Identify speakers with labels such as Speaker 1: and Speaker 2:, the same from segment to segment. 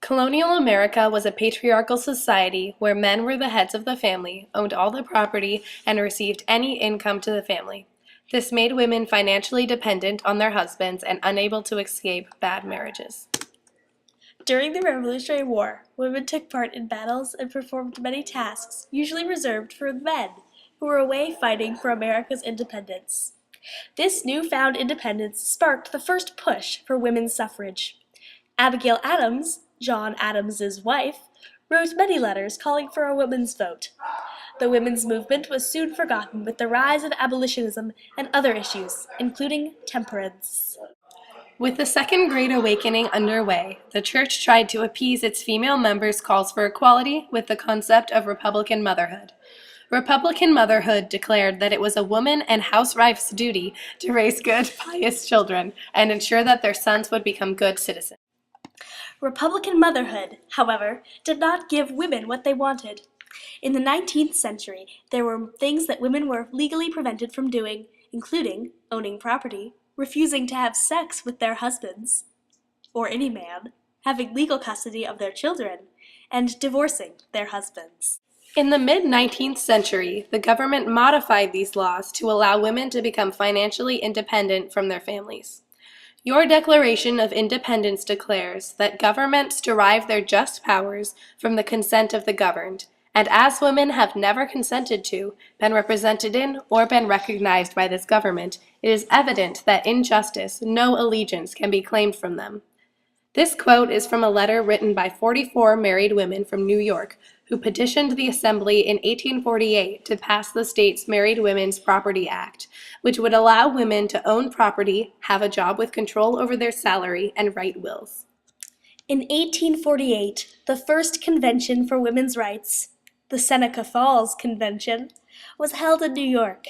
Speaker 1: Colonial America was a patriarchal society where men were the heads of the family, owned all the property, and received any income to the family. This made women financially dependent on their husbands and unable to escape bad marriages.
Speaker 2: During the Revolutionary War, women took part in battles and performed many tasks usually reserved for men who were away fighting for America's independence. This newfound independence sparked the first push for women's suffrage. Abigail Adams, John Adams's wife, wrote many letters calling for a women's vote. The women's movement was soon forgotten with the rise of abolitionism and other issues, including temperance.
Speaker 1: With the Second Great Awakening underway, the church tried to appease its female members' calls for equality with the concept of Republican motherhood. Republican motherhood declared that it was a woman and housewife's duty to raise good, pious children and ensure that their sons would become good citizens.
Speaker 2: Republican motherhood, however, did not give women what they wanted. In the 19th century, there were things that women were legally prevented from doing, including owning property, refusing to have sex with their husbands, or any man, having legal custody of their children, and divorcing their husbands.
Speaker 1: In the mid-19th century, the government modified these laws to allow women to become financially independent from their families. Your Declaration of Independence declares that governments derive their just powers from the consent of the governed, and as women have never consented to, been represented in, or been recognized by this government, it is evident that in justice no allegiance can be claimed from them. This quote is from a letter written by 44 married women from New York who petitioned the Assembly in 1848 to pass the state's Married Women's Property Act, which would allow women to own property, have a job with control over their salary, and write wills.
Speaker 2: In 1848, the first convention for women's rights, the Seneca Falls Convention, was held in New York.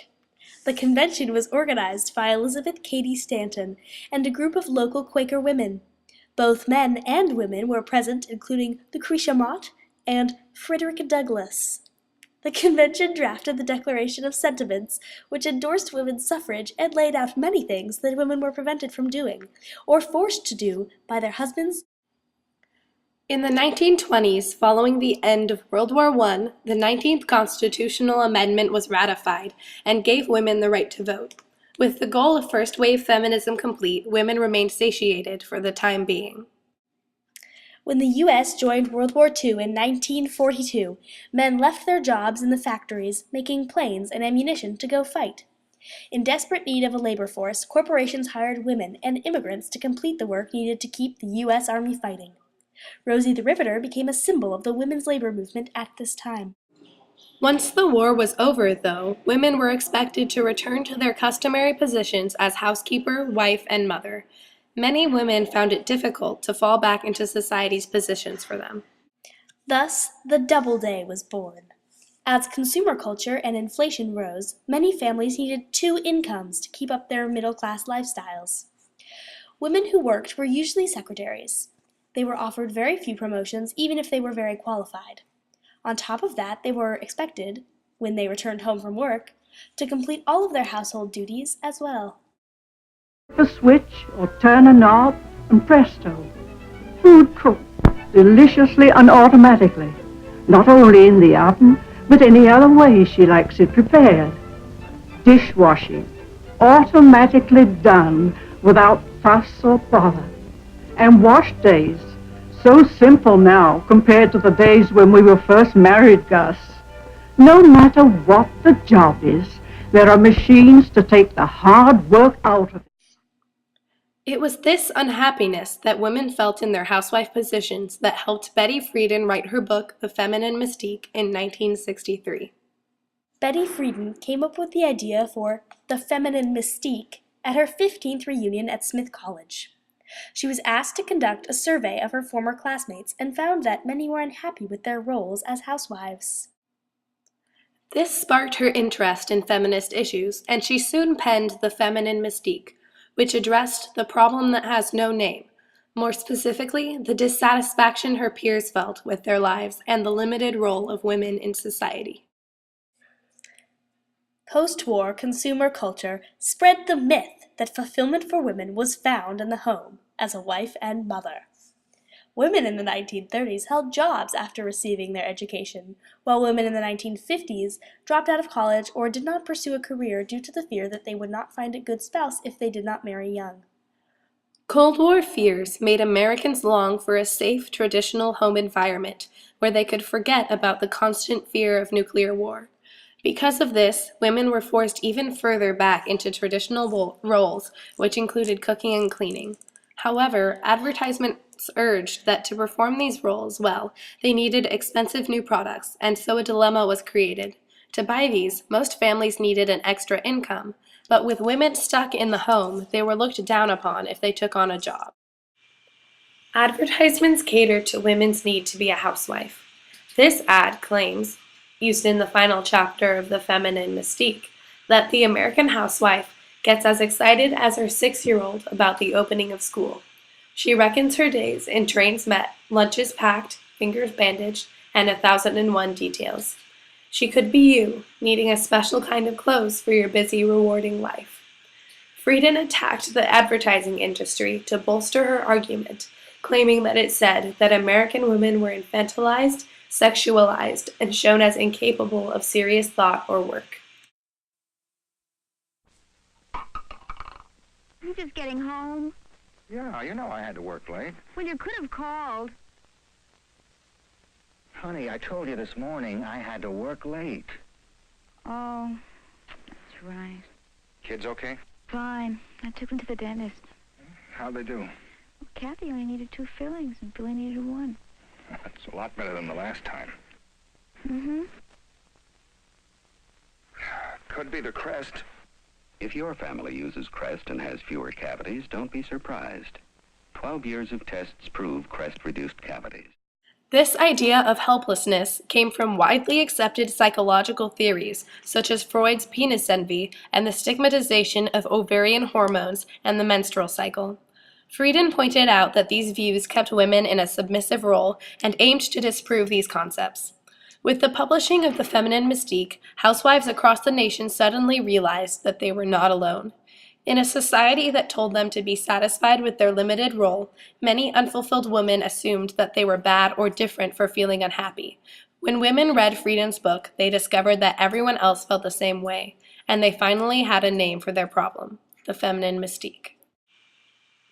Speaker 2: The convention was organized by Elizabeth Cady Stanton and a group of local Quaker women. Both men and women were present, including Lucretia Mott and Frederick Douglass. The convention drafted the Declaration of Sentiments, which endorsed women's suffrage and laid out many things that women were prevented from doing, or forced to do by their husbands.
Speaker 1: In the 1920s, following the end of World War I, the 19th Constitutional Amendment was ratified and gave women the right to vote. With the goal of first-wave feminism complete, women remained satiated for the time being.
Speaker 2: When the U.S. joined World War II in 1942, men left their jobs in the factories making planes and ammunition to go fight. In desperate need of a labor force, corporations hired women and immigrants to complete the work needed to keep the U.S. Army fighting. Rosie the Riveter became a symbol of the women's labor movement at this time.
Speaker 1: Once the war was over, though, women were expected to return to their customary positions as housekeeper, wife, and mother. Many women found it difficult to fall back into society's positions for them.
Speaker 2: Thus, the Doubleday was born. As consumer culture and inflation rose, many families needed two incomes to keep up their middle-class lifestyles. Women who worked were usually secretaries. They were offered very few promotions, even if they were very qualified. On top of that, they were expected, when they returned home from work, to complete all of their household duties as well.
Speaker 3: A switch or turn a knob and presto, food cooked deliciously and automatically, not only in the oven, but any other way she likes it prepared. Dishwashing, automatically done without fuss or bother. And wash days, so simple now compared to the days when we were first married, Gus. No matter what the job is, there are machines to take the hard work out of it.
Speaker 1: It was this unhappiness that women felt in their housewife positions that helped Betty Friedan write her book, The Feminine Mystique, in 1963.
Speaker 2: Betty Friedan came up with the idea for The Feminine Mystique at her 15th reunion at Smith College. She was asked to conduct a survey of her former classmates and found that many were unhappy with their roles as housewives.
Speaker 1: This sparked her interest in feminist issues, and she soon penned The Feminine Mystique, which addressed the problem that has no name, more specifically, the dissatisfaction her peers felt with their lives and the limited role of women in society.
Speaker 2: Post-war consumer culture spread the myth that fulfillment for women was found in the home as a wife and mother. Women in the 1930s held jobs after receiving their education, while women in the 1950s dropped out of college or did not pursue a career due to the fear that they would not find a good spouse if they did not marry young.
Speaker 1: Cold War fears made Americans long for a safe, traditional home environment where they could forget about the constant fear of nuclear war. Because of this, women were forced even further back into traditional roles, which included cooking and cleaning. However, advertisements urged that to perform these roles well, they needed expensive new products, and so a dilemma was created. To buy these, most families needed an extra income, but with women stuck in the home, they were looked down upon if they took on a job. Advertisements catered to women's need to be a housewife. This ad claims, used in the final chapter of The Feminine Mystique, that the American housewife gets as excited as her 6-year-old about the opening of school. She reckons her days in trains met, lunches packed, fingers bandaged, and 1,001 details. She could be you, needing a special kind of clothes for your busy, rewarding life. Frieden attacked the advertising industry to bolster her argument, claiming that it said that American women were infantilized, sexualized, and shown as incapable of serious thought or work.
Speaker 4: You just getting home?
Speaker 5: Yeah, you know I had to work late.
Speaker 4: Well, you could have called.
Speaker 5: Honey, I told you this morning I had to work late.
Speaker 4: Oh, that's right.
Speaker 5: Kids okay?
Speaker 4: Fine. I took them to the dentist.
Speaker 5: How'd they do?
Speaker 4: Well, Kathy only needed 2 fillings, and Billy needed 1.
Speaker 5: That's a lot better than the last time.
Speaker 4: Mm-hmm.
Speaker 5: Could be the crest.
Speaker 6: If your family uses Crest and has fewer cavities, don't be surprised. 12 years of tests prove Crest reduced cavities.
Speaker 1: This idea of helplessness came from widely accepted psychological theories, such as Freud's penis envy and the stigmatization of ovarian hormones and the menstrual cycle. Frieden pointed out that these views kept women in a submissive role and aimed to disprove these concepts. With the publishing of The Feminine Mystique, housewives across the nation suddenly realized that they were not alone. In a society that told them to be satisfied with their limited role, many unfulfilled women assumed that they were bad or different for feeling unhappy. When women read Frieden's book, they discovered that everyone else felt the same way, and they finally had a name for their problem: the feminine mystique.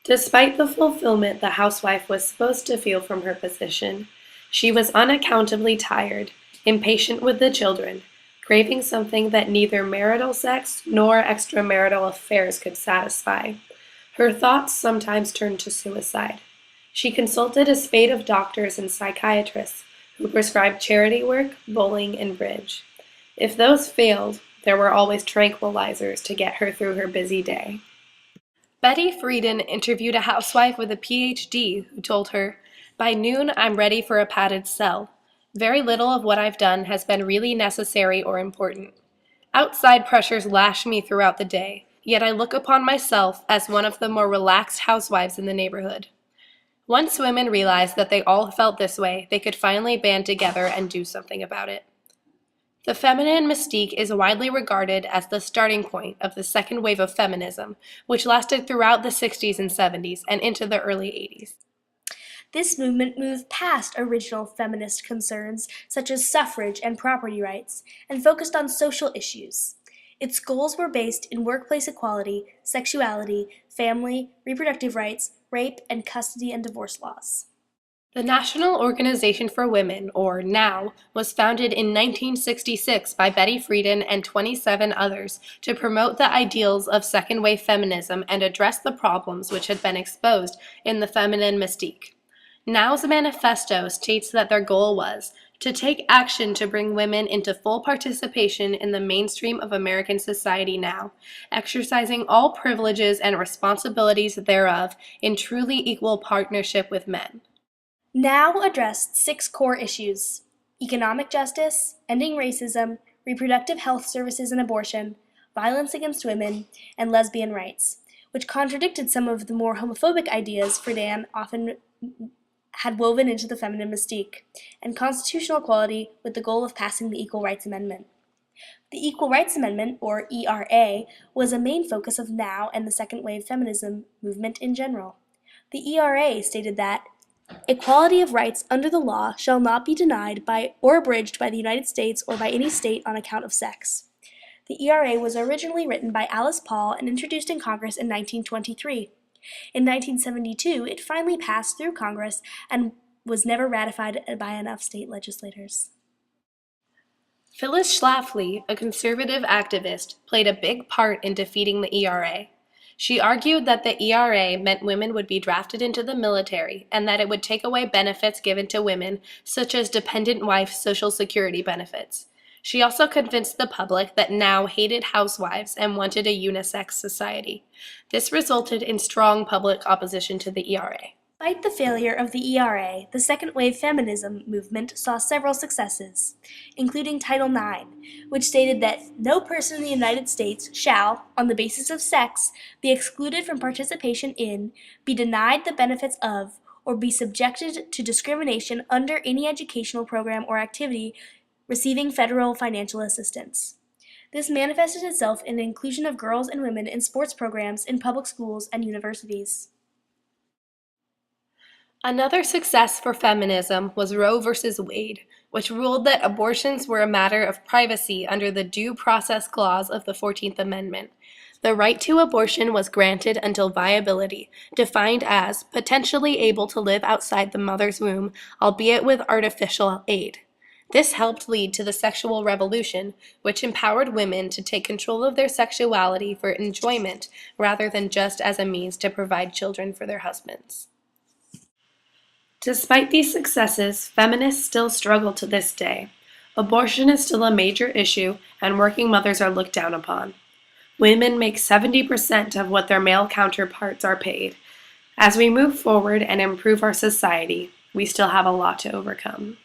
Speaker 1: Despite the fulfillment the housewife was supposed to feel from her position, she was unaccountably tired, impatient with the children, craving something that neither marital sex nor extramarital affairs could satisfy. Her thoughts sometimes turned to suicide. She consulted a spate of doctors and psychiatrists who prescribed charity work, bowling, and bridge. If those failed, there were always tranquilizers to get her through her busy day. Betty Friedan interviewed a housewife with a PhD who told her, "By noon, I'm ready for a padded cell. Very little of what I've done has been really necessary or important. Outside pressures lash me throughout the day, yet I look upon myself as one of the more relaxed housewives in the neighborhood." Once women realized that they all felt this way, they could finally band together and do something about it. The feminine mystique is widely regarded as the starting point of the second wave of feminism, which lasted throughout the 60s and 70s and into the early 80s.
Speaker 2: This movement moved past original feminist concerns such as suffrage and property rights and focused on social issues. Its goals were based in workplace equality, sexuality, family, reproductive rights, rape, and custody and divorce laws.
Speaker 1: The National Organization for Women, or NOW, was founded in 1966 by Betty Friedan and 27 others to promote the ideals of second-wave feminism and address the problems which had been exposed in the feminine mystique. NOW's manifesto states that their goal was to take action to bring women into full participation in the mainstream of American society now, exercising all privileges and responsibilities thereof in truly equal partnership with men.
Speaker 2: NOW addressed 6 core issues: economic justice, ending racism, reproductive health services and abortion, violence against women, and lesbian rights, which contradicted some of the more homophobic ideas Friedan often had woven into the feminine mystique, and constitutional equality with the goal of passing the Equal Rights Amendment. The Equal Rights Amendment, or ERA, was a main focus of NOW and the second wave feminism movement in general. The ERA stated that Equality of rights under the law shall not be denied by or abridged by the United States or by any state on account of sex. The ERA was originally written by Alice Paul and introduced in Congress in 1923. In 1972, it finally passed through Congress and was never ratified by enough state legislators.
Speaker 1: Phyllis Schlafly, a conservative activist, played a big part in defeating the ERA. She argued that the ERA meant women would be drafted into the military and that it would take away benefits given to women, such as dependent wife Social Security benefits. She also convinced the public that Now hated housewives and wanted a unisex society. This resulted in strong public opposition to the ERA.
Speaker 2: Despite the failure of the ERA, the second-wave feminism movement saw several successes, including Title IX, which stated that no person in the United States shall, on the basis of sex, be excluded from participation in, be denied the benefits of, or be subjected to discrimination under any educational program or activity receiving federal financial assistance. This manifested itself in the inclusion of girls and women in sports programs in public schools and universities.
Speaker 1: Another success for feminism was Roe v. Wade, which ruled that abortions were a matter of privacy under the Due Process Clause of the 14th Amendment. The right to abortion was granted until viability, defined as potentially able to live outside the mother's womb, albeit with artificial aid. This helped lead to the sexual revolution, which empowered women to take control of their sexuality for enjoyment rather than just as a means to provide children for their husbands. Despite these successes, feminists still struggle to this day. Abortion is still a major issue, and working mothers are looked down upon. Women make 70% of what their male counterparts are paid. As we move forward and improve our society, we still have a lot to overcome.